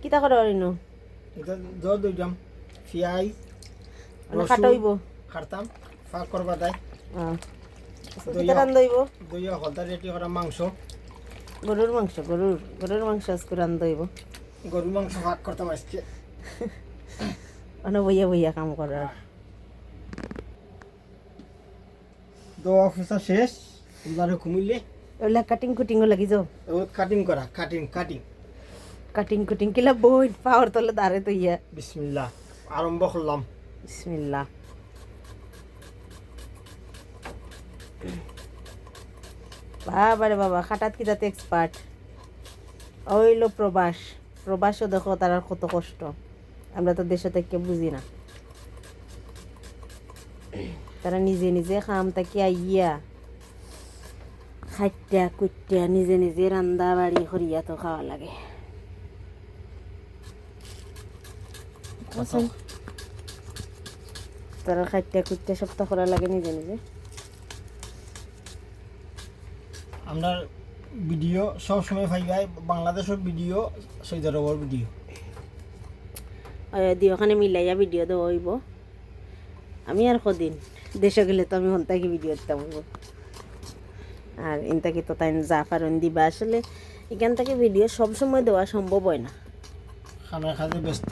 কিতা করে অরিনো এটা জল দিলাম পিঁয়াজ মানে কাটইব কাটতাম ফাঁক করবা দেয় কিতা রান্ধইব দইয়া হলদা রেডি করা মাংস গরুর মাংস আজকে রান্ধইব গরুর মাংস ফাঁক করতাম আজকে মানে বইয়া কাম করার দোয়া ফুসা শেষ উদারে ঘুমিলে ওলা কাটিং কুটিংও লাগি যাও কাটিং করা কাটিং কাটিং কিলা বই পাওয়ার তলে দাঁড়ে তো ইয়া বিসমিল্লাহ আরম্ভ করলাম বিসমিল্লাহ বাবারে বাবা খাটাত কিতাতে এক্সপার্ট ওইলো প্রবাসও দেখো তার কত কষ্ট আমরা তো দেশে থেকে বুঝি না তারা নিজে খাম তাকে আইয়া খাইটা কুইটা নিজে রান্দা বাড়ি করিয়া তো খাওয়া লাগে তারা খাইটা কুইটা সপ্তাহ করা লাগে নিজে আমরা ভিডিও সব সময় পাইবাই বাংলাদেশের ভিডিও সৌদি আরবের ভিডিও দিওখানে মিলাইয়া ভিডিও দেওয়া হইব আমি আর কদিন দেশে গেলে তো আমি হন্তাকি ভিডিও দিতাম হইব আর ইনতাকি তো তাই জাফারন দিবা আসলে এখান থেকে ভিডিও সবসময় দেওয়া সম্ভব হয় না খানা খাতে ব্যস্ত